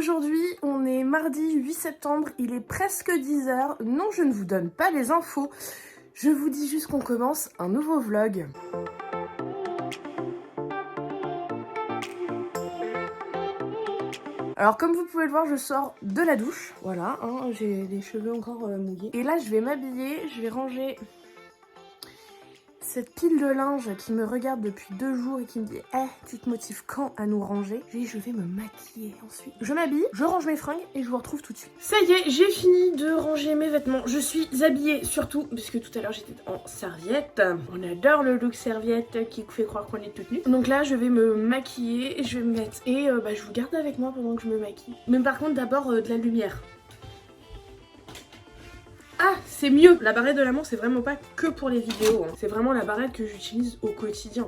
Aujourd'hui, on est mardi 8 septembre, il est presque 10h. Non, je ne vous donne pas les infos, je vous dis juste qu'on commence un nouveau vlog. Alors comme vous pouvez le voir, je sors de la douche, voilà, hein, j'ai les cheveux encore mouillés. Et là, je vais m'habiller, je vais ranger cette pile de linge qui me regarde depuis 2 jours et qui me dit « Eh, tu te motives quand à nous ranger ?» Et je vais me maquiller ensuite. Je m'habille, je range mes fringues et je vous retrouve tout de suite. Ça y est, j'ai fini de ranger mes vêtements. Je suis habillée surtout, parce que tout à l'heure j'étais en serviette. On adore le look serviette qui fait croire qu'on est toute nue. Donc là, je vais me maquiller, je vais me mettre et je vous garde avec moi pendant que je me maquille. Mais par contre, d'abord de la lumière. Ah, c'est mieux. La barrette de l'amour, c'est vraiment pas que pour les vidéos, hein. C'est vraiment la barrette que j'utilise au quotidien.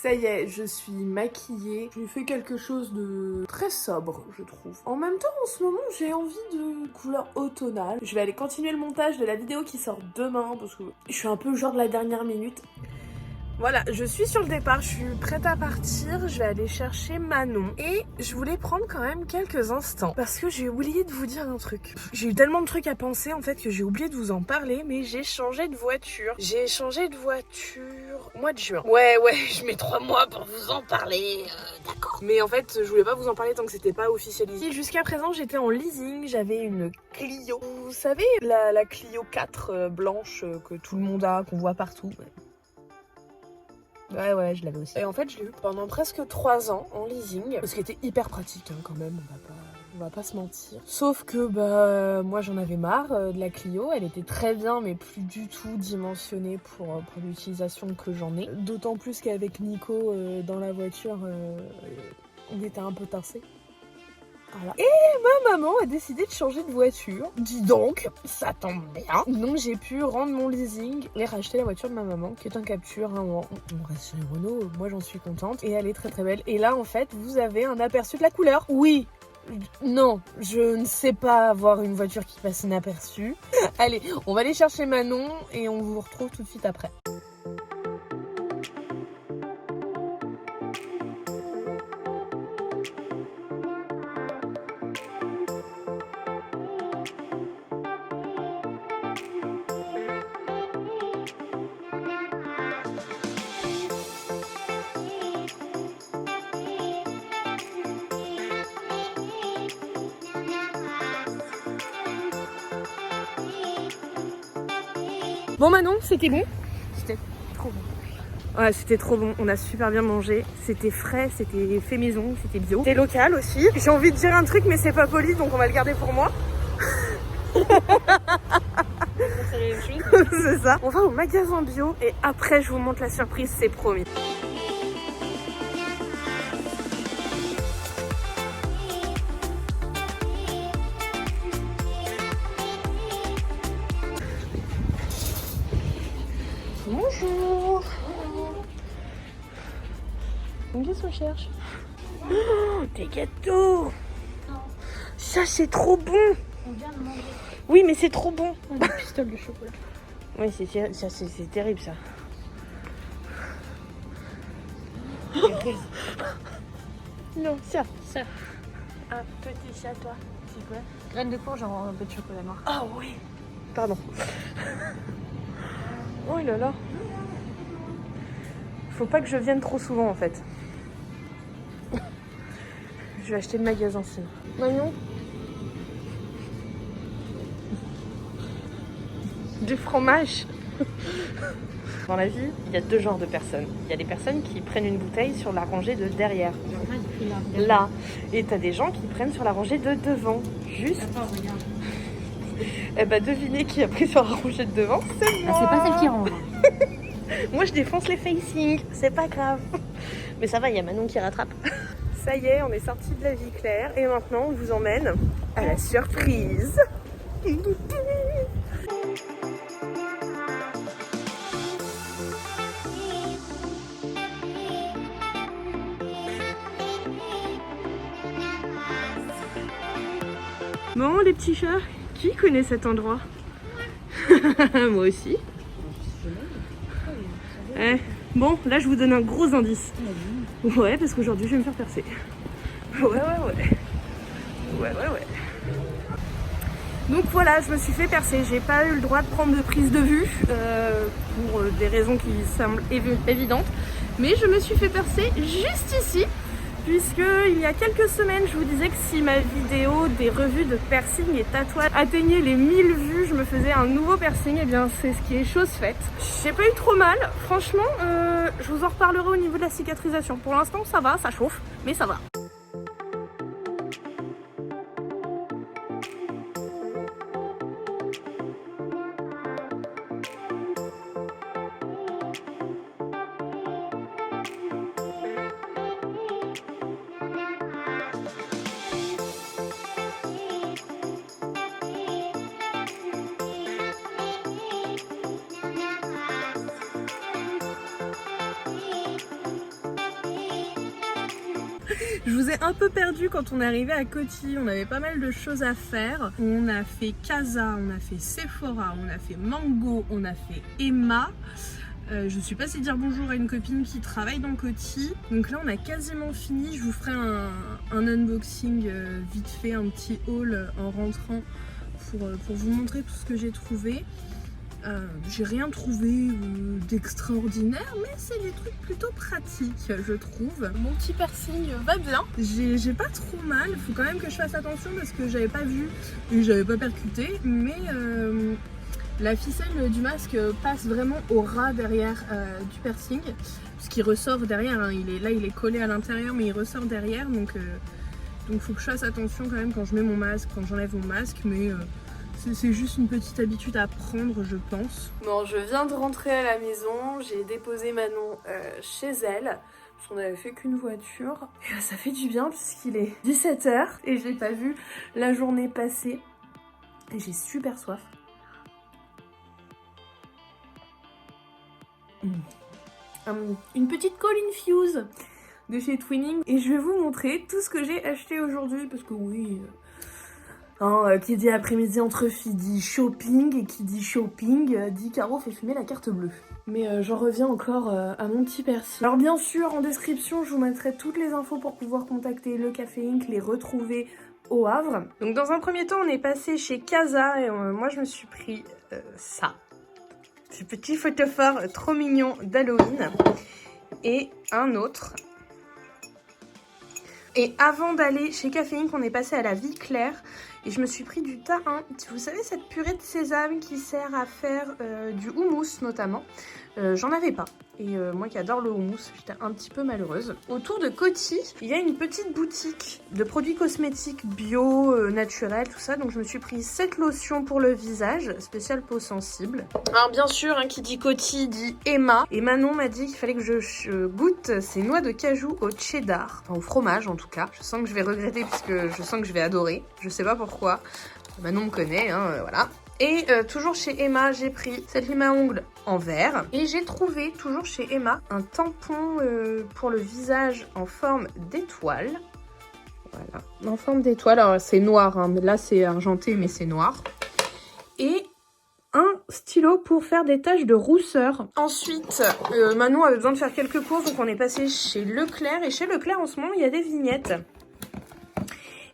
Ça y est, je suis maquillée. J'ai fait quelque chose de très sobre, je trouve. En même temps, en ce moment, j'ai envie de couleur automnale. Je vais aller continuer le montage de la vidéo qui sort demain parce que je suis un peu genre de la dernière minute. Voilà, je suis sur le départ, je suis prête à partir, je vais aller chercher Manon. Et je voulais prendre quand même quelques instants parce que j'ai oublié de vous dire un truc. J'ai eu tellement de trucs à penser en fait que j'ai oublié de vous en parler, mais j'ai changé de voiture. J'ai changé de voiture au mois de juin. Ouais, je mets 3 mois pour vous en parler, d'accord. Mais en fait, je voulais pas vous en parler tant que c'était pas officialisé. Jusqu'à présent, j'étais en leasing, j'avais une Clio. Vous savez, la Clio 4 blanche que tout le monde a, qu'on voit partout. Ouais, je l'avais aussi. Et en fait, je l'ai eu pendant presque 3 ans en leasing. Ce qui était hyper pratique hein, quand même, on va pas se mentir. Sauf que moi j'en avais marre de la Clio. Elle était très bien, mais plus du tout dimensionnée pour l'utilisation que j'en ai. D'autant plus qu'avec Nico dans la voiture, on était un peu tassés. Voilà. Et ma maman a décidé de changer de voiture. Dis donc, ça tombe bien. Donc j'ai pu rendre mon leasing et racheter la voiture de ma maman, qui est un Capture. Hein. On reste sur les Renault, moi j'en suis contente. Et elle est très très belle. Et là en fait, vous avez un aperçu de la couleur. Oui. Non, je ne sais pas avoir une voiture qui passe inaperçue. Allez, on va aller chercher Manon et on vous retrouve tout de suite après. Bon Manon, c'était bon? C'était trop bon. Ouais, c'était trop bon, on a super bien mangé. C'était frais, c'était fait maison, c'était bio. C'était local aussi. J'ai envie de dire un truc mais c'est pas poli donc on va le garder pour moi. C'est la même chose. C'est ça. On va au magasin bio et après je vous montre la surprise, c'est promis. Bonjour. Qu'est-ce qu'on cherche? Oh, des gâteaux. Non. Ça c'est trop bon. On vient de manger. Oui mais c'est trop bon. Des pistoles de chocolat. Oui c'est terrible ça. Non, ça. Un petit chat toi. C'est quoi? Graines de courge en un peu de chocolat noir. Ah oui. Pardon. Oh là là. Faut pas que je vienne trop souvent en fait. Je vais acheter le magasin sinon. Manon. Du fromage. Dans la vie, il y a 2 genres de personnes. Il y a des personnes qui prennent une bouteille sur la rangée de derrière. Là. Et t'as des gens qui prennent sur la rangée de devant. Juste. Attends, regarde. Eh bah devinez qui a pris sur la rangée de devant, c'est moi. Ah, c'est pas celle qui range. Moi je défonce les facing, c'est pas grave. Mais ça va, il y a Manon qui rattrape. Ça y est, on est sorti de la vie claire et maintenant on vous emmène à la surprise. Bon, les petits chats, qui connaît cet endroit? Moi aussi. Bon, là je vous donne un gros indice. Ouais, parce qu'aujourd'hui je vais me faire percer. Ouais. Donc voilà, je me suis fait percer. J'ai pas eu le droit de prendre de prise de vue pour des raisons qui semblent évidentes. Mais je me suis fait percer juste ici. Puisque il y a quelques semaines, je vous disais que si ma vidéo des revues de piercing et tatouage atteignait les 1000 vues, je me faisais un nouveau piercing. Et bien c'est ce qui est chose faite. J'ai pas eu trop mal, franchement, je vous en reparlerai au niveau de la cicatrisation. Pour l'instant ça va, ça chauffe, mais ça va. Je vous ai un peu perdu quand on est arrivé à Coty, on avait pas mal de choses à faire. On a fait Casa, on a fait Sephora, on a fait Mango, on a fait Emma. Je suis passée dire bonjour à une copine qui travaille dans Coty. Donc là on a quasiment fini, je vous ferai un unboxing vite fait, un petit haul en rentrant pour vous montrer tout ce que j'ai trouvé. J'ai rien trouvé d'extraordinaire, mais c'est des trucs plutôt pratiques, je trouve. Mon petit piercing va bien. J'ai pas trop mal, il faut quand même que je fasse attention parce que j'avais pas vu et j'avais pas percuté, mais la ficelle du masque passe vraiment au ras derrière du piercing, puisqu'il ressort derrière, hein. Il est collé à l'intérieur, mais il ressort derrière, donc faut que je fasse attention quand même quand je mets mon masque, quand j'enlève mon masque, mais c'est juste une petite habitude à prendre, je pense. Bon, je viens de rentrer à la maison, j'ai déposé Manon chez elle, parce qu'on n'avait fait qu'une voiture. Et ça fait du bien puisqu'il est 17 h et je l'ai pas vu la journée passer. Et j'ai super soif. Une petite Call Infuse de chez Twinning. Et je vais vous montrer tout ce que j'ai acheté aujourd'hui, parce que oui... qui dit après-midi entre filles dit shopping, et qui dit shopping dit Caro fait fumer la carte bleue. Mais j'en reviens encore à mon petit piercing. Alors bien sûr, en description, je vous mettrai toutes les infos pour pouvoir contacter le Café Ink, les retrouver au Havre. Donc dans un premier temps, on est passé chez Casa et moi je me suis pris ça. Ce petit photophore trop mignon d'Halloween. Et un autre. Et avant d'aller chez Café Ink, on est passé à la Vie Claire et je me suis pris du tarin. Vous savez, cette purée de sésame qui sert à faire du houmous notamment. J'en avais pas. Et moi qui adore le houmous, j'étais un petit peu malheureuse. Autour de Coty, il y a une petite boutique de produits cosmétiques bio, naturels, tout ça. Donc je me suis pris cette lotion pour le visage, spéciale peau sensible. Alors bien sûr, hein, qui dit Coty dit Emma. Et Manon m'a dit qu'il fallait que je goûte ces noix de cajou au cheddar. Enfin au fromage en tout cas. Je sens que je vais regretter puisque je sens que je vais adorer. Je sais pas pourquoi. Manon me connaît, hein, voilà. Et toujours chez Emma, j'ai pris cette lime à ongles en verre. Et j'ai trouvé, toujours chez Emma, un tampon pour le visage en forme d'étoile. Voilà, en forme d'étoile. Alors c'est noir, hein, mais là c'est argenté, mais c'est noir. Et un stylo pour faire des taches de rousseur. Ensuite, Manon avait besoin de faire quelques courses, donc on est passé chez Leclerc. Et chez Leclerc, en ce moment, il y a des vignettes.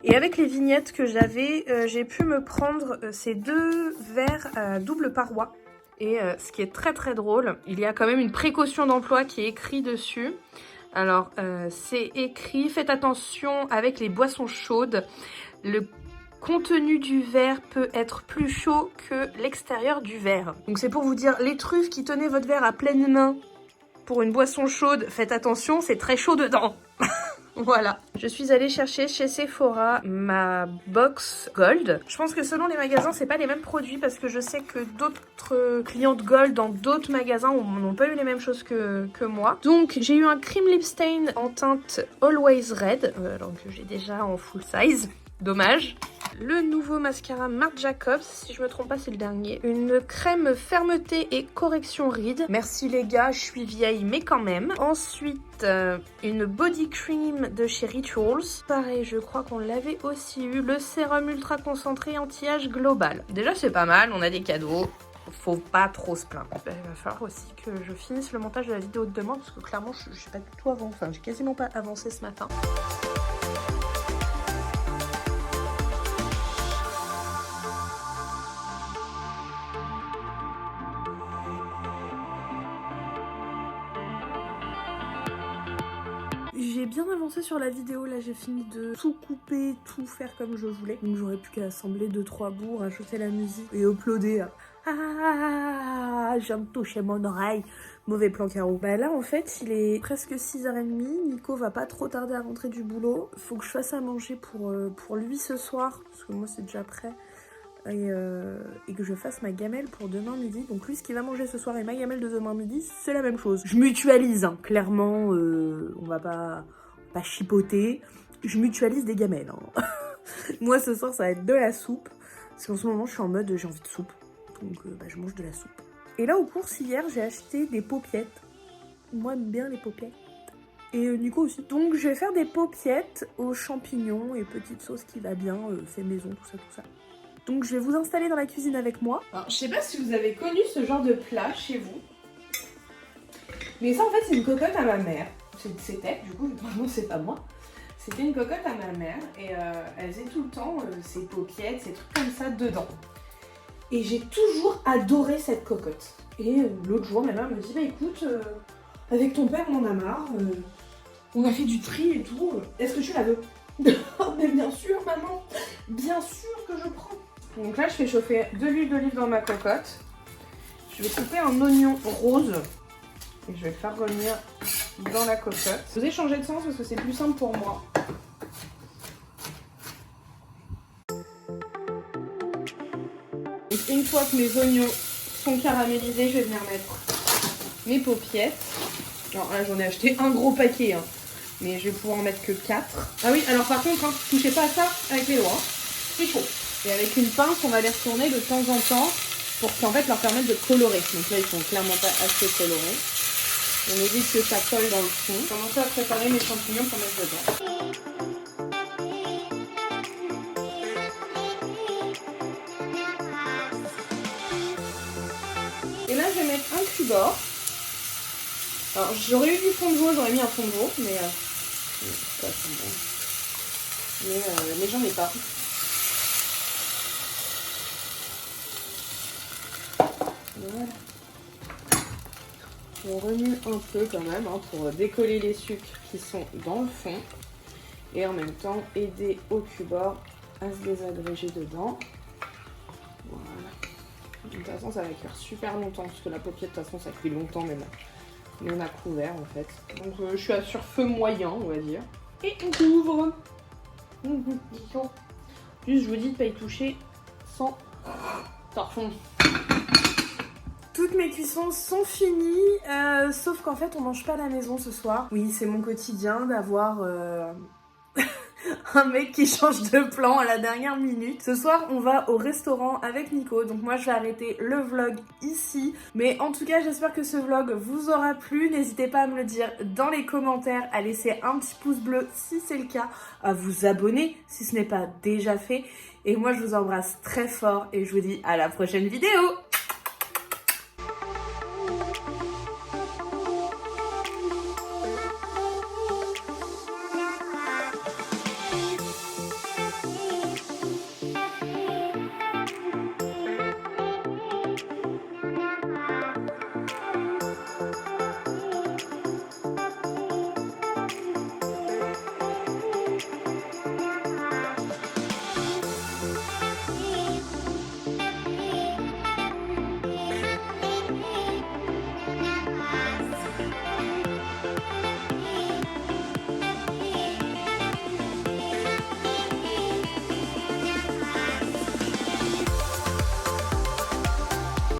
Et avec les vignettes que j'avais, j'ai pu me prendre ces deux verres à double paroi. Et ce qui est très très drôle, il y a quand même une précaution d'emploi qui est écrit dessus. Alors, c'est écrit, faites attention avec les boissons chaudes. Le contenu du verre peut être plus chaud que l'extérieur du verre. Donc c'est pour vous dire, les truffes qui tenaient votre verre à pleine main pour une boisson chaude, faites attention, c'est très chaud dedans. Voilà, je suis allée chercher chez Sephora ma box Gold. Je pense que selon les magasins, c'est pas les mêmes produits parce que je sais que d'autres clientes Gold dans d'autres magasins n'ont pas eu les mêmes choses que moi. Donc j'ai eu un cream lip stain en teinte Always Red, alors que j'ai déjà en full size. Dommage. Le nouveau mascara Marc Jacobs, si je me trompe pas c'est le dernier. Une crème fermeté et correction rides. Merci les gars, je suis vieille mais quand même. Ensuite, une body cream de chez Rituals. Pareil, je crois qu'on l'avait aussi eu. Le sérum ultra concentré anti-âge global. Déjà c'est pas mal, on a des cadeaux. Faut pas trop se plaindre. Il va falloir aussi que je finisse le montage de la vidéo de demain parce que clairement je suis pas du tout avancée. Enfin, j'ai quasiment pas avancé ce matin. J'ai bien avancé sur la vidéo, là j'ai fini de tout couper, tout faire comme je voulais. Donc j'aurais plus qu'à assembler 2-3 bouts, rajouter la musique et uploader. Ah, je viens de toucher mon oreille. Mauvais plan Caro. Bah là en fait il est presque 6h30, Nico va pas trop tarder à rentrer du boulot. Faut que je fasse à manger pour lui ce soir, parce que moi c'est déjà prêt. Et que je fasse ma gamelle pour demain midi. Donc lui ce qu'il va manger ce soir et ma gamelle de demain midi c'est la même chose. Je mutualise hein. Clairement on va pas chipoter. Je mutualise des gamelles hein. Moi ce soir ça va être de la soupe. Parce qu'en ce moment je suis en mode j'ai envie de soupe. Donc je mange de la soupe. Et là aux courses hier j'ai acheté des paupiettes. Moi j'aime bien les paupiettes. Et Nico aussi. Donc je vais faire des paupiettes aux champignons et petite sauce qui va bien, fait maison, tout ça. Donc je vais vous installer dans la cuisine avec moi. Alors, je sais pas si vous avez connu ce genre de plat chez vous. Mais ça en fait c'est une cocotte à ma mère. C'était, du coup, vraiment c'est pas moi. C'était une cocotte à ma mère et elle faisait tout le temps ses paupiettes, ces trucs comme ça dedans. Et j'ai toujours adoré cette cocotte. Et l'autre jour, ma mère me dit, bah écoute, avec ton père on en a marre, on a fait du tri et tout, est-ce que tu la veux? Mais bien sûr maman, bien sûr que je prends. Donc là je fais chauffer de l'huile d'olive dans ma cocotte. Je vais couper un oignon rose et je vais le faire revenir dans la cocotte. Vous avez changé de sens parce que c'est plus simple pour moi. Et une fois que mes oignons sont caramélisés, je vais venir mettre mes paupiettes. Alors là j'en ai acheté un gros paquet hein. Mais je vais pouvoir en mettre que 4. Ah oui, alors par contre, hein, touchez pas à ça avec les doigts. C'est chaud. Et avec une pince, on va les retourner de temps en temps pour qu'en fait leur permettre de colorer. Donc là, ils sont clairement pas assez colorés. On évite que ça colle dans le fond. Je vais commencer à préparer mes champignons pour mettre dedans. Et là, je vais mettre un cube d'or. Alors, j'aurais eu du fond de veau, j'aurais mis un fond de veau, mais j'en ai pas. Voilà. On remue un peu quand même hein, pour décoller les sucres qui sont dans le fond et en même temps aider au cube-or à se désagréger dedans. Voilà. De toute façon ça va cuire super longtemps parce que la paupiette de toute façon ça cuit longtemps même. Mais on a couvert en fait. Donc je suis sur feu moyen on va dire. Et on couvre. Juste je vous dis de pas y toucher sans torchon. Toutes mes cuissons sont finies, sauf qu'en fait on mange pas à la maison ce soir. Oui c'est mon quotidien d'avoir un mec qui change de plan à la dernière minute. Ce soir on va au restaurant avec Nico, donc moi je vais arrêter le vlog ici. Mais en tout cas j'espère que ce vlog vous aura plu. N'hésitez pas à me le dire dans les commentaires, à laisser un petit pouce bleu si c'est le cas, à vous abonner si ce n'est pas déjà fait. Et moi je vous embrasse très fort et je vous dis à la prochaine vidéo.